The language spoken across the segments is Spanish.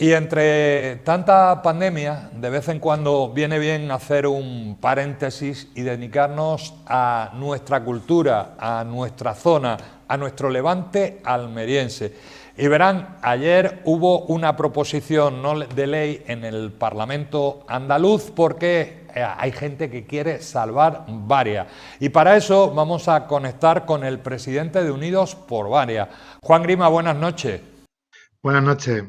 Y entre tanta pandemia, de vez en cuando viene bien hacer un paréntesis y dedicarnos a nuestra cultura, a nuestra zona, a nuestro levante almeriense. Y verán, ayer hubo una proposición no de ley en el Parlamento andaluz porque hay gente que quiere salvar Varia. Y para eso vamos a conectar con el presidente de Unidos por Varia. Juan Grima, buenas noches. Buenas noches.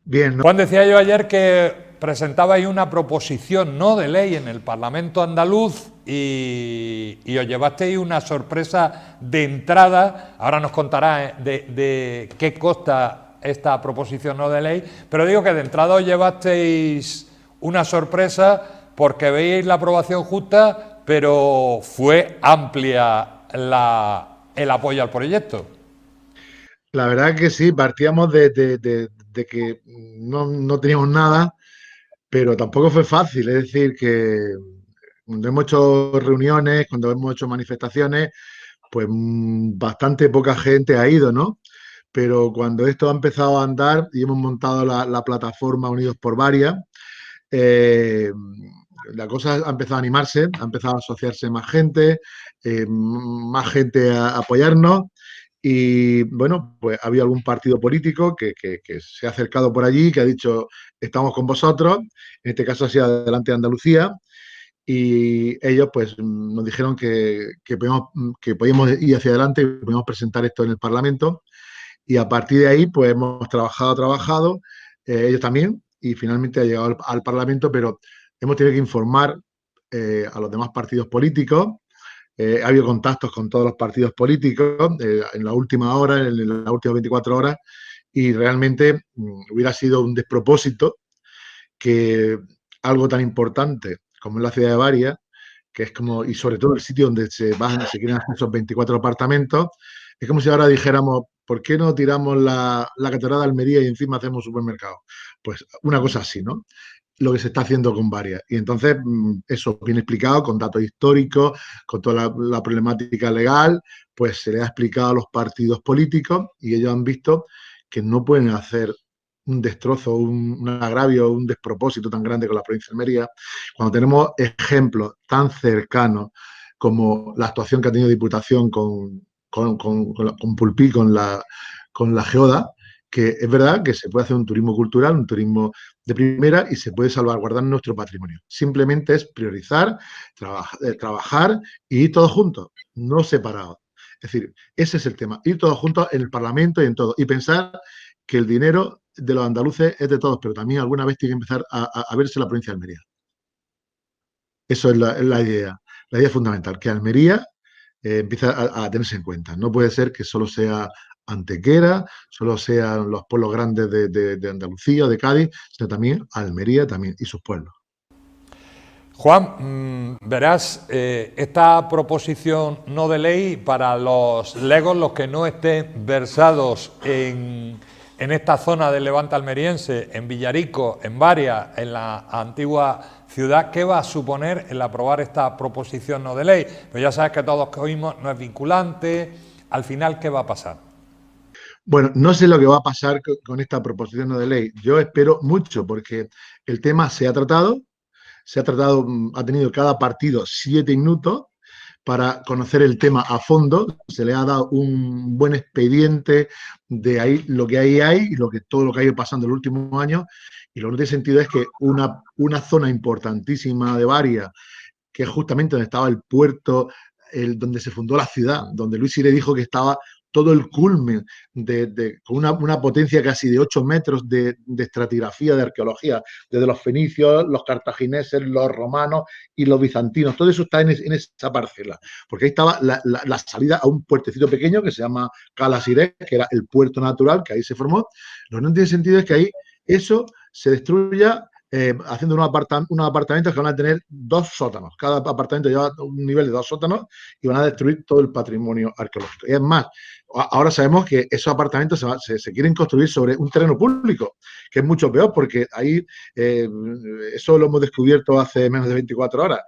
Bien, ¿no? Juan, decía yo ayer que presentabais una proposición no de ley en el Parlamento andaluz y os llevasteis una sorpresa de entrada. Ahora nos contará de qué consta esta proposición no de ley, pero digo que de entrada os llevasteis una sorpresa porque veis la aprobación justa, pero fue amplia el apoyo al proyecto. La verdad que sí, partíamos de que no teníamos nada, pero tampoco fue fácil. Es decir, que cuando hemos hecho reuniones, cuando hemos hecho manifestaciones, pues bastante poca gente ha ido, ¿no? Pero cuando esto ha empezado a andar y hemos montado la plataforma Unidos por Varias, eh, la cosa ha empezado a animarse, ha empezado a asociarse más gente a apoyarnos. Y bueno, pues ha habido algún partido político que se ha acercado por allí, que ha dicho, estamos con vosotros. En este caso ha sido Adelante Andalucía. Y ellos pues nos dijeron que podíamos ir hacia adelante y podíamos presentar esto en el Parlamento. Y a partir de ahí pues hemos trabajado, ellos también, y finalmente ha llegado al Parlamento, pero hemos tenido que informar a los demás partidos políticos. Ha habido contactos con todos los partidos políticos en la última hora, en las últimas 24 horas, y realmente hubiera sido un despropósito que algo tan importante como es la ciudad de Varia, que es como, y sobre todo el sitio donde se quieren hacer esos 24 apartamentos, es como si ahora dijéramos, ¿por qué no tiramos la Catedral de Almería y encima hacemos un supermercado? Pues una cosa así, ¿no? Lo que se está haciendo con varias. Y entonces, eso bien explicado, con datos históricos, con toda la problemática legal, pues se le ha explicado a los partidos políticos y ellos han visto que no pueden hacer un destrozo, un agravio, un despropósito tan grande con la provincia de Almería, cuando tenemos ejemplos tan cercanos como la actuación que ha tenido Diputación con Pulpí, con la Geoda, que es verdad que se puede hacer un turismo cultural, un turismo de primera y se puede salvaguardar nuestro patrimonio. Simplemente es priorizar, trabajar y ir todos juntos, no separados. Es decir, ese es el tema, ir todos juntos en el Parlamento y en todo. Y pensar que el dinero de los andaluces es de todos, pero también alguna vez tiene que empezar a verse la provincia de Almería. Eso es la idea fundamental, que Almería empiece a tenerse en cuenta. No puede ser que solo sea Antequera, solo sean los pueblos grandes de Andalucía o de Cádiz, sino también Almería también y sus pueblos. Juan, verás, esta proposición no de ley para los legos, los que no estén versados en esta zona del Levante almeriense, en Villarico, en Varia, en la antigua ciudad, ¿qué va a suponer el aprobar esta proposición no de ley? Pues ya sabes que todos que oímos no es vinculante. Al final, ¿qué va a pasar? Bueno, no sé lo que va a pasar con esta proposición no de ley. Yo espero mucho porque el tema se ha tratado, ha tenido cada partido 7 minutos para conocer el tema a fondo, se le ha dado un buen expediente de ahí lo que ahí hay y todo lo que ha ido pasando en los últimos años. Y lo que no tiene sentido es que una zona importantísima de Varia, que es justamente donde estaba el puerto, donde se fundó la ciudad, donde Luis Sire dijo que estaba todo el culmen con una potencia casi de 8 metros de estratigrafía, de arqueología, desde los fenicios, los cartagineses, los romanos y los bizantinos. Todo eso está en esa parcela, porque ahí estaba la salida a un puertecito pequeño que se llama Cala Siré, que era el puerto natural, que ahí se formó. Lo que no tiene sentido es que ahí eso se destruya haciendo unos apartamentos que van a tener 2 sótanos. Cada apartamento lleva un nivel de 2 sótanos y van a destruir todo el patrimonio arqueológico. Y es más, ahora sabemos que esos apartamentos se quieren construir sobre un terreno público, que es mucho peor porque ahí, eso lo hemos descubierto hace menos de 24 horas,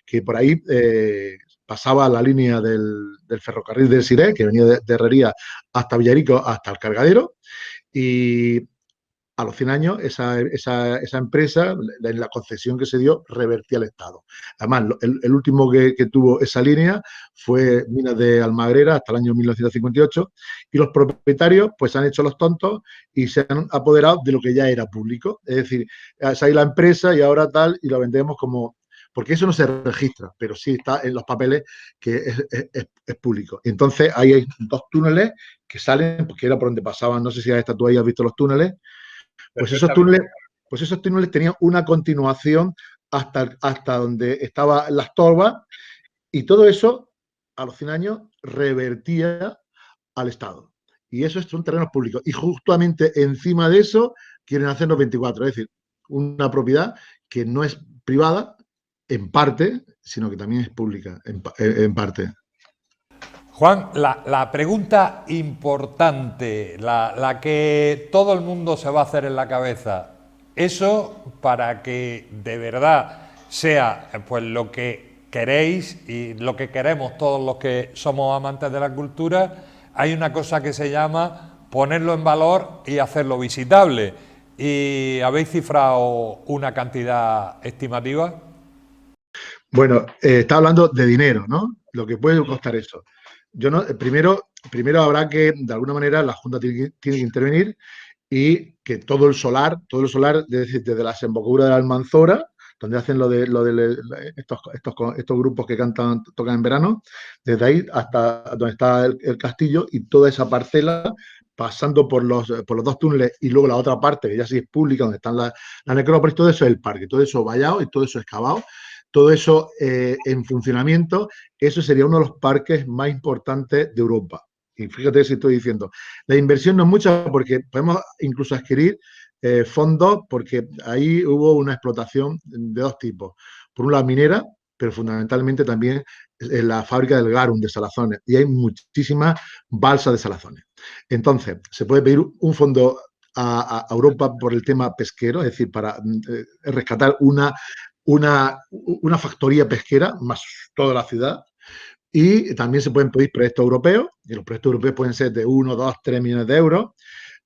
que por ahí pasaba la línea del ferrocarril del Siré, que venía de Herrería hasta Villarico, hasta el Cargadero, y a los 100 años, esa empresa, en la concesión que se dio, revertía al Estado. Además, el último que tuvo esa línea fue Minas de Almagrera hasta el año 1958, y los propietarios pues han hecho los tontos y se han apoderado de lo que ya era público. Es decir, es ahí la empresa y ahora tal, y lo vendemos como... Porque eso no se registra, pero sí está en los papeles que es público. Y entonces ahí hay dos túneles que salen, porque era por donde pasaban, no sé si tú ahí has visto los túneles, pues esos túneles, pues esos túneles tenían una continuación hasta donde estaban las torbas, y todo eso a los 100 años revertía al Estado. Y eso son terrenos públicos. Y justamente encima de eso quieren hacer los 24, es decir, una propiedad que no es privada en parte, sino que también es pública en parte. Juan, la pregunta importante, la que todo el mundo se va a hacer en la cabeza, eso para que de verdad sea pues lo que queréis y lo que queremos todos los que somos amantes de la cultura, hay una cosa que se llama ponerlo en valor y hacerlo visitable. ¿Y habéis cifrado una cantidad estimativa? Bueno, está hablando de dinero, ¿no? Lo que puede costar eso. Yo no, primero habrá que, de alguna manera, la Junta tiene que intervenir, y que todo el solar desde la desembocadura de la Almanzora, donde hacen estos grupos que tocan en verano, desde ahí hasta donde está el castillo, y toda esa parcela, pasando por los dos túneles, y luego la otra parte, que ya sí es pública, donde están la necrópolis, todo eso es el parque, todo eso vallado y todo eso excavado, todo eso en funcionamiento. Eso sería uno de los parques más importantes de Europa. Y fíjate si estoy diciendo, la inversión no es mucha, porque podemos incluso adquirir fondos, porque ahí hubo una explotación de dos tipos. Por un lado minera, pero fundamentalmente también en la fábrica del garum de salazones, y hay muchísimas balsas de salazones. Entonces, se puede pedir un fondo a Europa por el tema pesquero, es decir, para rescatar una factoría pesquera, más toda la ciudad. Y también se pueden pedir proyectos europeos, y los proyectos europeos pueden ser de 1, 2, 3 millones de euros.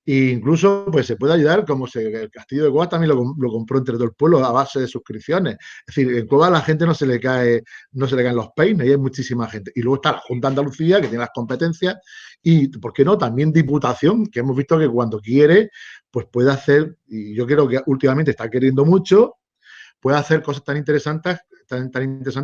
E incluso pues, se puede ayudar, como el Castillo de Cuevas también lo compró entre todo el pueblo a base de suscripciones. Es decir, en Cuevas a la gente no se le caen los peines, y hay muchísima gente. Y luego está la Junta de Andalucía, que tiene las competencias, y, ¿por qué no?, también Diputación, que hemos visto que cuando quiere, pues puede hacer, y yo creo que últimamente está queriendo mucho, puede hacer cosas tan interesantes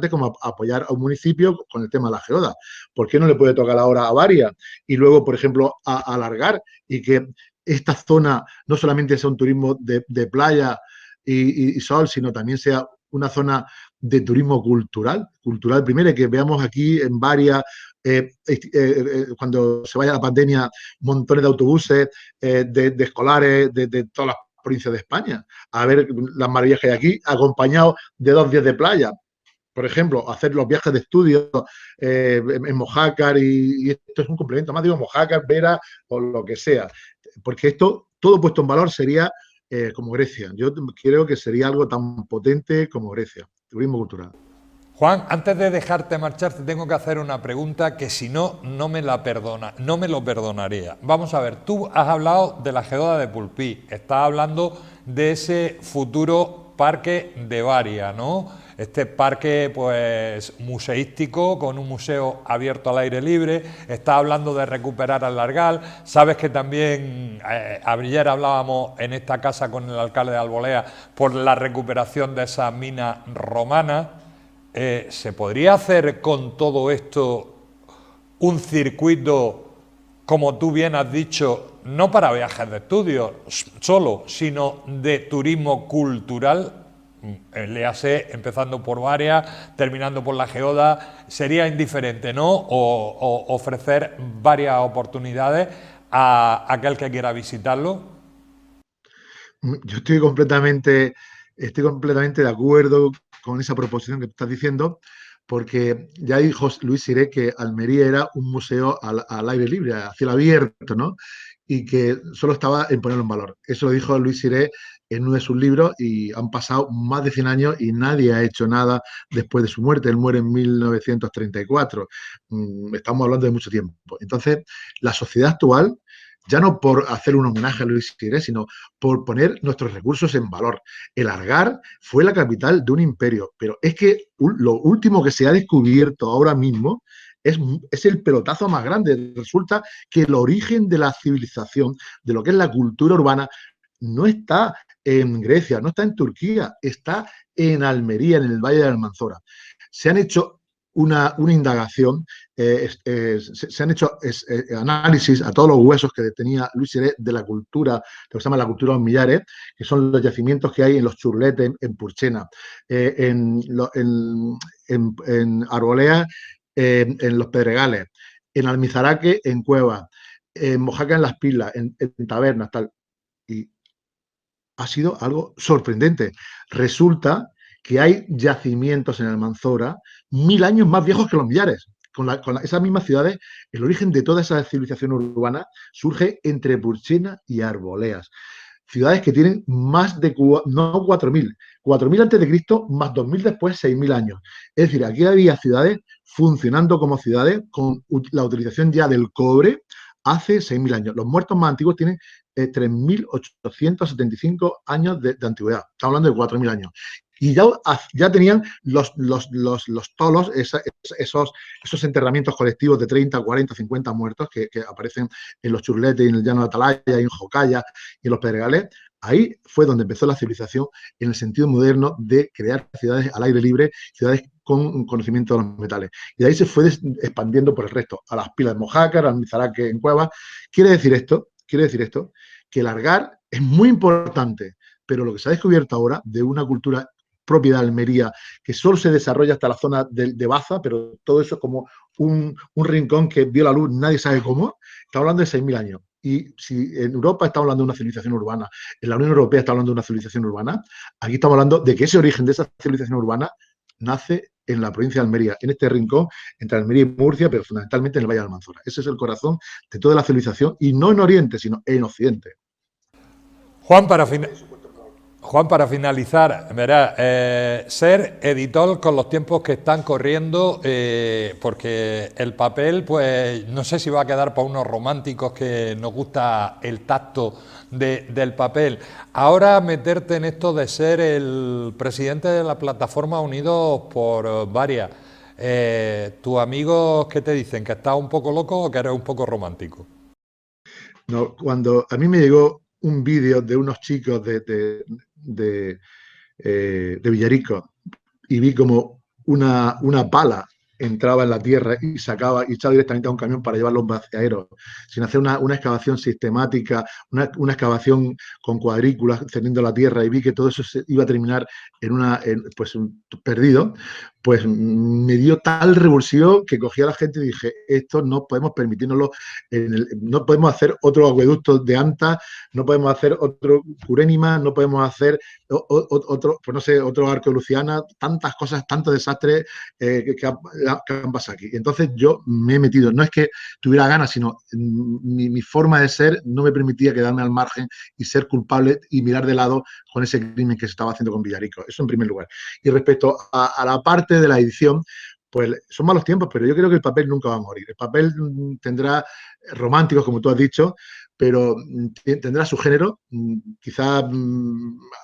como apoyar a un municipio con el tema de la geoda. ¿Por qué no le puede tocar ahora a varias? Y luego, por ejemplo, alargar, y que esta zona no solamente sea un turismo de playa y sol, sino también sea una zona de turismo cultural primero, y que veamos aquí en varias, cuando se vaya la pandemia, montones de autobuses de escolares de todas las provincias de España, a ver las maravillas que hay aquí, acompañados de 2 días de playa. Por ejemplo, hacer los viajes de estudio en Mojácar, y esto es un complemento más, digo, Mojácar, Vera o lo que sea, porque esto, todo puesto en valor, sería como Grecia. Yo creo que sería algo tan potente como Grecia, turismo cultural. Juan, antes de dejarte marchar, te tengo que hacer una pregunta que si no, no me lo perdonaría. Vamos a ver, tú has hablado de la geoda de Pulpí, estás hablando de ese futuro parque de Varia, ¿no? Este parque, pues, museístico, con un museo abierto al aire libre. Estás hablando de recuperar al Largal. Sabes que también ayer hablábamos en esta casa con el alcalde de Albolea por la recuperación de esas minas romanas. ¿Se podría hacer con todo esto un circuito, como tú bien has dicho, no para viajes de estudio solo, sino de turismo cultural? Léase, empezando por varias, terminando por la geoda, sería indiferente, ¿no? O ofrecer varias oportunidades a aquel que quiera visitarlo. Yo estoy completamente de acuerdo con esa proposición que tú estás diciendo, porque ya dijo Luis Siré que Almería era un museo al aire libre, a cielo abierto, ¿no? Y que solo estaba en ponerlo en valor. Eso lo dijo Luis Siré en uno de sus libros, y han pasado más de 100 años y nadie ha hecho nada después de su muerte. Él muere en 1934. Estamos hablando de mucho tiempo. Entonces, la sociedad actual, ya no por hacer un homenaje a Luis Siré, sino por poner nuestros recursos en valor. El Argar fue la capital de un imperio, pero es que lo último que se ha descubierto ahora mismo es el pelotazo más grande. Resulta que el origen de la civilización, de lo que es la cultura urbana, no está en Grecia, no está en Turquía, está en Almería, en el Valle de Almanzora. Se han hecho una indagación, se han hecho análisis a todos los huesos que tenía Luis Siré de la cultura, lo que se llama la cultura de los millares, que son los yacimientos que hay en los Churletes, en Purchena, en Arbolea, en los Pedregales, en Almizaraque, en Cuevas, en Mojácar, en Las Pilas, en Tabernas, tal. Y ha sido algo sorprendente. Resulta que hay yacimientos en Almanzora 1000 años más viejos que los millares. Esas mismas ciudades, el origen de toda esa civilización urbana surge entre Purchena y Arboleas. Ciudades que tienen más de, no 4.000 antes de Cristo, más 2.000 después, 6.000 años. Es decir, aquí había ciudades funcionando como ciudades con la utilización ya del cobre hace 6.000 años. Los muertos más antiguos tienen 3.875 años de antigüedad. Estamos hablando de 4.000 años. Y ya tenían los tolos, esos enterramientos colectivos de 30, 40, 50 muertos que aparecen en los Churletes, en el Llano de Atalaya, en Jocaya y en los Pedregales. Ahí fue donde empezó la civilización en el sentido moderno de crear ciudades al aire libre, ciudades con conocimiento de los metales. Y de ahí se fue expandiendo por el resto, a Las Pilas de Mojácar, al Mizaraque en Cuevas. Quiere decir esto, que el Argar es muy importante, pero lo que se ha descubierto ahora de una cultura propia de Almería, que solo se desarrolla hasta la zona de Baza, pero todo eso es como un rincón que vio la luz, nadie sabe cómo. Estamos hablando de 6.000 años. Y si en Europa estamos hablando de una civilización urbana, en la Unión Europea está hablando de una civilización urbana, aquí estamos hablando de que ese origen de esa civilización urbana nace en la provincia de Almería, en este rincón entre Almería y Murcia, pero fundamentalmente en el Valle de Almanzora. Ese es el corazón de toda la civilización, y no en Oriente, sino en Occidente. Juan, para finalizar, verá, ser editor con los tiempos que están corriendo, porque el papel, pues no sé si va a quedar para unos románticos que nos gusta el tacto del papel. Ahora meterte en esto de ser el presidente de la plataforma Unidos por Varias, ¿tus amigos qué te dicen? ¿Que estás un poco loco o que eres un poco romántico? No, cuando a mí me llegó un vídeo de unos chicos de Villarico y vi como una pala entraba en la tierra y echaba directamente a un camión para llevarlo a un vaciadero, sin hacer una excavación sistemática, una excavación con cuadrículas cerniendo la tierra, y vi que todo eso se iba a terminar pues perdido. Pues me dio tal revulsivo que cogí a la gente y dije, esto no podemos permitirnoslo, no podemos hacer otro acueducto de Anta, no podemos hacer otro Curénima, no podemos hacer otro, pues no sé, otro Arco de Luciana, tantas cosas, tantos desastres que han pasado aquí. Entonces yo me he metido, no es que tuviera ganas, sino mi forma de ser no me permitía quedarme al margen y ser culpable y mirar de lado con ese crimen que se estaba haciendo con Villarico. Eso en primer lugar. Y respecto a la parte de la edición, pues son malos tiempos, pero yo creo que el papel nunca va a morir. El papel tendrá románticos, como tú has dicho, pero tendrá su género. Quizá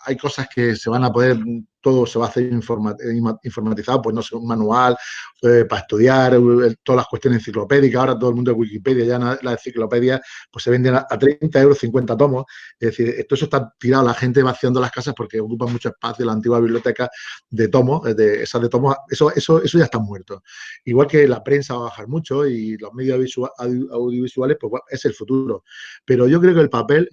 hay cosas que se van a poder, todo se va a hacer informatizado, pues no sé, un manual para estudiar, todas las cuestiones enciclopédicas. Ahora todo el mundo de Wikipedia, ya las enciclopedias pues se venden a 30 euros 50 tomos. Es decir, todo eso está tirado, la gente va vaciando las casas porque ocupan mucho espacio, la antigua biblioteca de tomos, esas de tomos, eso ya está muerto. Igual que la prensa va a bajar mucho y los medios audiovisuales, pues bueno, es el futuro. Pero yo creo que el papel,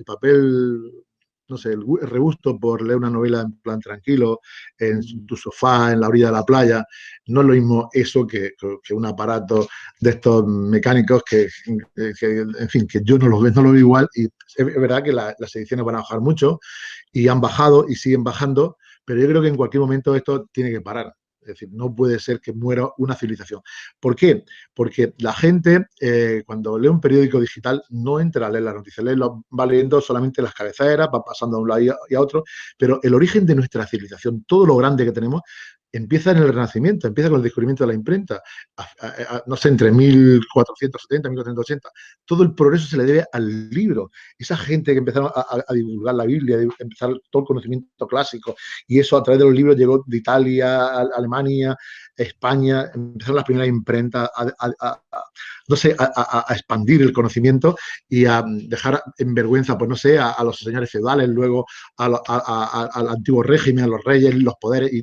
no sé, el regusto por leer una novela en plan tranquilo, en tu sofá, en la orilla de la playa, no es lo mismo eso que un aparato de estos mecánicos en fin, que yo no lo veo igual. Y es verdad que las ediciones van a bajar mucho y han bajado y siguen bajando, pero yo creo que en cualquier momento esto tiene que parar. Es decir, no puede ser que muera una civilización. ¿Por qué? Porque la gente, cuando lee un periódico digital, no entra a leer las noticias, va leyendo solamente las cabeceras, va pasando de un lado y a otro, pero el origen de nuestra civilización, todo lo grande que tenemos, empieza en el Renacimiento, empieza con el descubrimiento de la imprenta, no sé, entre 1470 y 1480. Todo el progreso se le debe al libro. Esa gente que empezaron a divulgar la Biblia, a empezar todo el conocimiento clásico, y eso a través de los libros llegó de Italia, a Alemania, España, empezaron las primeras imprentas no sé, a expandir el conocimiento y a dejar en vergüenza, pues no sé, a los señores feudales, luego al antiguo régimen, a los reyes, los poderes. Y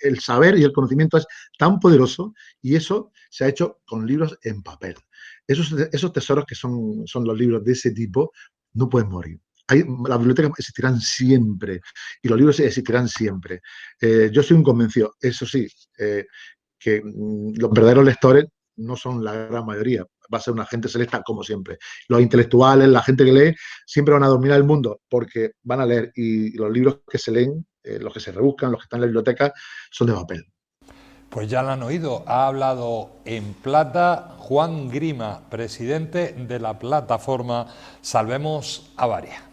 el saber y el conocimiento es tan poderoso y eso se ha hecho con libros en papel. Esos tesoros que son los libros de ese tipo no pueden morir. Las bibliotecas existirán siempre y los libros existirán siempre. Yo soy un convencido, eso sí, que los verdaderos lectores no son la gran mayoría, va a ser una gente selecta como siempre. Los intelectuales, la gente que lee, siempre van a dominar el mundo porque van a leer y los libros que se leen, los que se rebuscan, los que están en la biblioteca, son de papel. Pues ya lo han oído, ha hablado en plata Juan Grima, presidente de la plataforma Salvemos Avaria.